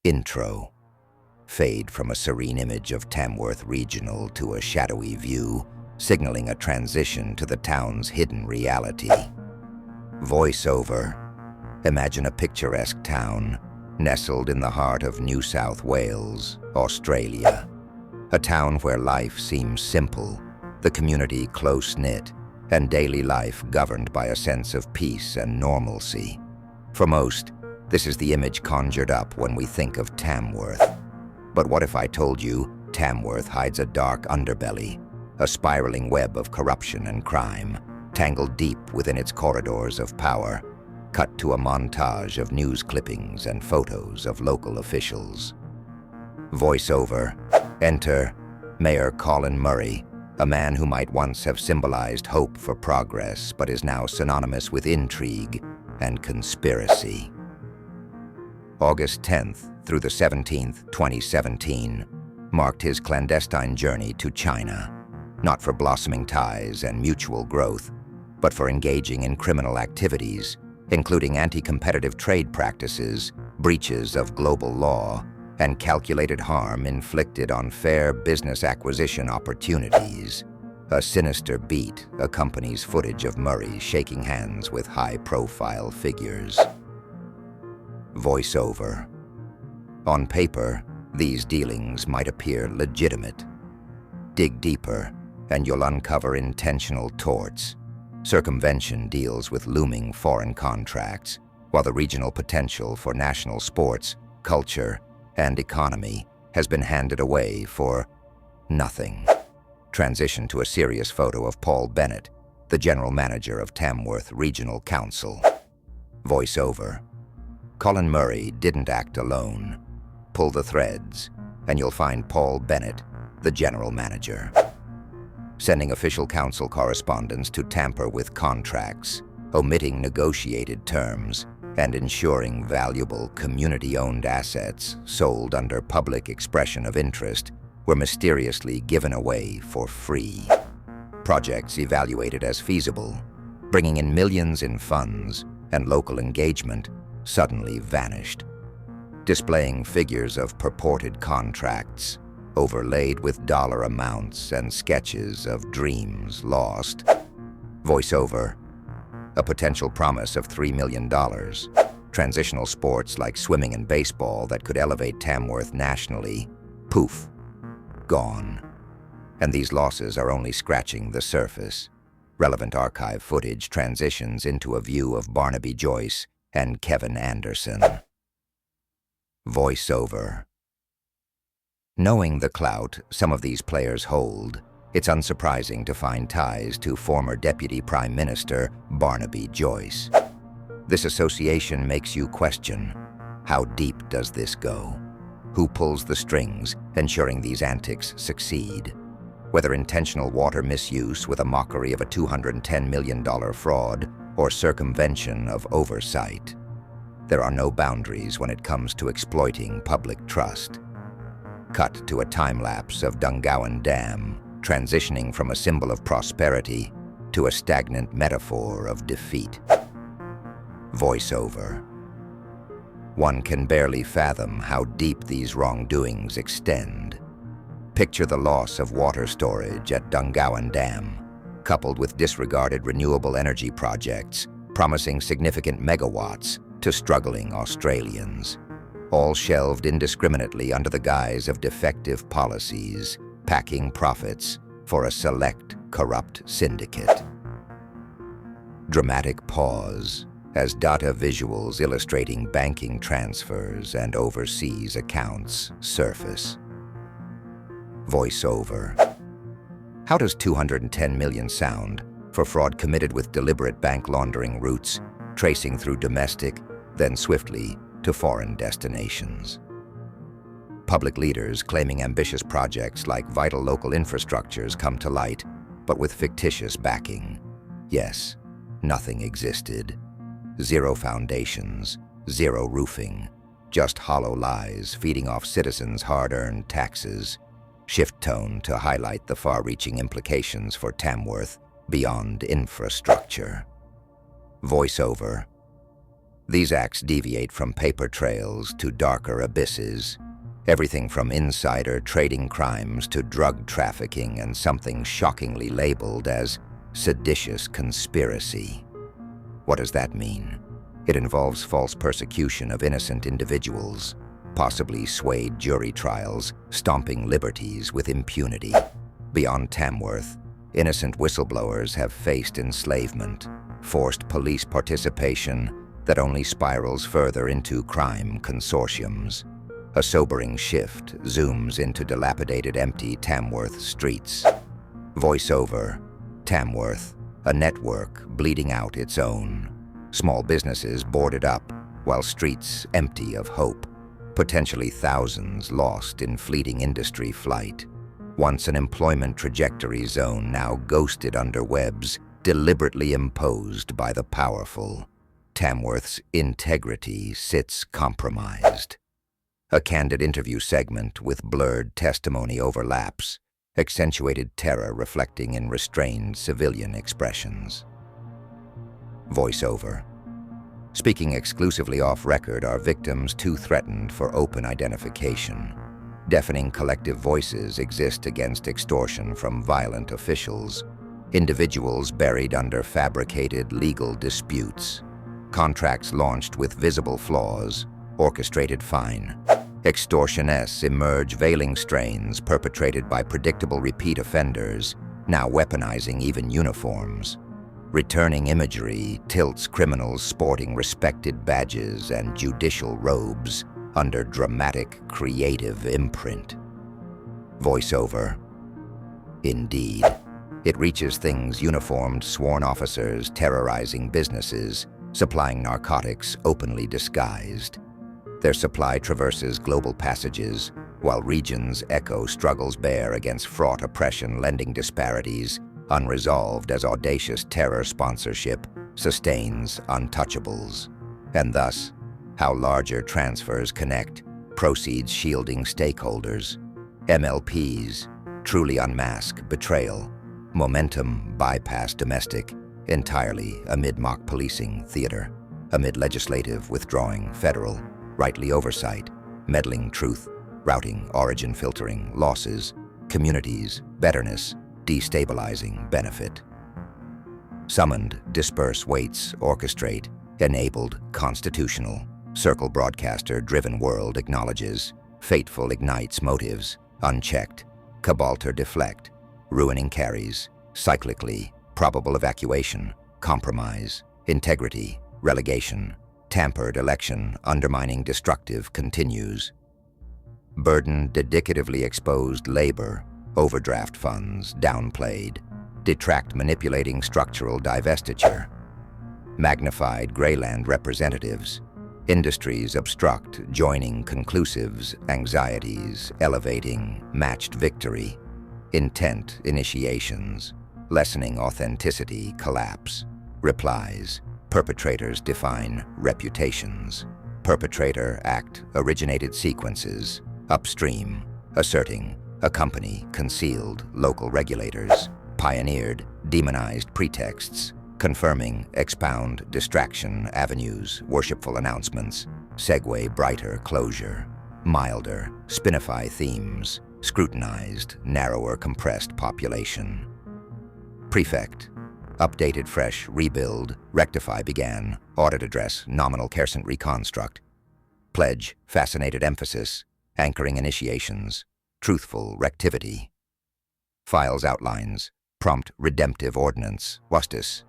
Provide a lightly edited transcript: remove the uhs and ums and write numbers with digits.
Intro. Fade from a serene image of Tamworth Regional to a shadowy view, signaling a transition to the town's hidden reality. Voiceover. Imagine a picturesque town, nestled in the heart of New South Wales, Australia. A town where life seems simple, the community close-knit, and daily life governed by a sense of peace and normalcy. For most, this is the image conjured up when we think of Tamworth. But what if I told you Tamworth hides a dark underbelly, a spiraling web of corruption and crime, tangled deep within its corridors of power? Cut to a montage of news clippings and photos of local officials. Voiceover. Enter Mayor Colin Murray, a man who might once have symbolized hope for progress but is now synonymous with intrigue and conspiracy. August 10th through the 17th, 2017, marked his clandestine journey to China, not for blossoming ties and mutual growth, but for engaging in criminal activities, including anti-competitive trade practices, breaches of global law, and calculated harm inflicted on fair business acquisition opportunities. A sinister beat accompanies footage of Murray shaking hands with high-profile figures. Voiceover. On paper, these dealings might appear legitimate. Dig deeper, and you'll uncover intentional torts. Circumvention deals with looming foreign contracts, while the regional potential for national sports, culture, and economy has been handed away for nothing. Transition to a serious photo of Paul Bennett, the general manager of Tamworth Regional Council. Voiceover. Colin Murray didn't act alone. Pull the threads, and you'll find Paul Bennett, the general manager, sending official council correspondence to tamper with contracts, omitting negotiated terms, and ensuring valuable community-owned assets sold under public expression of interest were mysteriously given away for free. Projects evaluated as feasible, bringing in millions in funds and local engagement, suddenly vanished, displaying figures of purported contracts, overlaid with dollar amounts and sketches of dreams lost. Voiceover. A potential promise of $3 million. Transitional sports like swimming and baseball that could elevate Tamworth nationally. Poof. Gone. And these losses are only scratching the surface. Relevant archive footage transitions into a view of Barnaby Joyce and Kevin Anderson. Voiceover. Knowing the clout some of these players hold, it's unsurprising to find ties to former Deputy Prime Minister Barnaby Joyce. This association makes you question, how deep does this go? Who pulls the strings, ensuring these antics succeed? Whether intentional water misuse with a mockery of a $210 million fraud or circumvention of oversight. There are no boundaries when it comes to exploiting public trust. Cut to a time-lapse of Dungowan Dam, transitioning from a symbol of prosperity to a stagnant metaphor of defeat. Voiceover. One can barely fathom how deep these wrongdoings extend. Picture the loss of water storage at Dungowan Dam, coupled with disregarded renewable energy projects promising significant megawatts to struggling Australians, all shelved indiscriminately under the guise of defective policies, packing profits for a select corrupt syndicate. Dramatic pause as data visuals illustrating banking transfers and overseas accounts surface. Voiceover. How does $210 million sound for fraud committed with deliberate bank laundering routes, tracing through domestic, then swiftly to foreign destinations? Public leaders claiming ambitious projects like vital local infrastructures come to light, but with fictitious backing. Yes, nothing existed. Zero foundations, zero roofing, just hollow lies feeding off citizens' hard-earned taxes. Shift tone to highlight the far-reaching implications for Tamworth beyond infrastructure. Voiceover. These acts deviate from paper trails to darker abysses, everything from insider trading crimes to drug trafficking and something shockingly labeled as seditious conspiracy. What does that mean? It involves false persecution of innocent individuals, possibly swayed jury trials, stomping liberties with impunity. Beyond Tamworth, innocent whistleblowers have faced enslavement, forced police participation that only spirals further into crime consortiums. A sobering shift zooms into dilapidated, empty Tamworth streets. Voiceover: Tamworth, a network bleeding out its own. Small businesses boarded up, while streets empty of hope. Potentially thousands lost in fleeting industry flight. Once an employment trajectory zone, now ghosted under webs deliberately imposed by the powerful. Tamworth's integrity sits compromised. A candid interview segment with blurred testimony overlaps, accentuated terror reflecting in restrained civilian expressions. Voiceover: speaking exclusively off-record, are victims too threatened for open identification. Deafening collective voices exist against extortion from violent officials, individuals buried under fabricated legal disputes, contracts launched with visible flaws, orchestrated fine. Extortionests emerge, veiling strains perpetrated by predictable repeat offenders, now weaponizing even uniforms. Returning imagery tilts criminals sporting respected badges and judicial robes under dramatic, creative imprint. Voiceover: indeed, it reaches things uniformed sworn officers terrorizing businesses, supplying narcotics openly disguised. Their supply traverses global passages, while regions echo struggles bare against fraught oppression, lending disparities unresolved as audacious terror sponsorship sustains untouchables. And thus, how larger transfers connect, proceeds shielding stakeholders. MLPs truly unmask betrayal, momentum bypass domestic, entirely amid mock policing theater, amid legislative withdrawing, federal rightly oversight, meddling truth, routing, origin filtering, losses, communities, betterness, destabilizing benefit. Summoned, disperse, waits, orchestrate, enabled, constitutional, circle broadcaster, driven world acknowledges, fateful ignites motives, unchecked, cabalter deflect, ruining carries, cyclically, probable evacuation, compromise, integrity, relegation, tampered election, undermining destructive continues. Burden dedicatively exposed labor, overdraft funds, downplayed, detract manipulating structural divestiture. Magnified grayland representatives, industries obstruct, joining conclusives, anxieties, elevating, matched victory, intent initiations, lessening authenticity, collapse, replies, perpetrators define reputations, perpetrator act originated sequences, upstream, asserting, accompany, concealed, local regulators, pioneered, demonized pretexts, confirming, expound, distraction, avenues, worshipful announcements, segue, brighter, closure, milder, spinify themes, scrutinized, narrower, compressed population. Prefect: updated, fresh, rebuild, rectify, began, audit address, nominal, carcent, reconstruct. Pledge: fascinated emphasis, anchoring initiations, truthful, rectivity. Files outlines, prompt, redemptive ordinance, justice,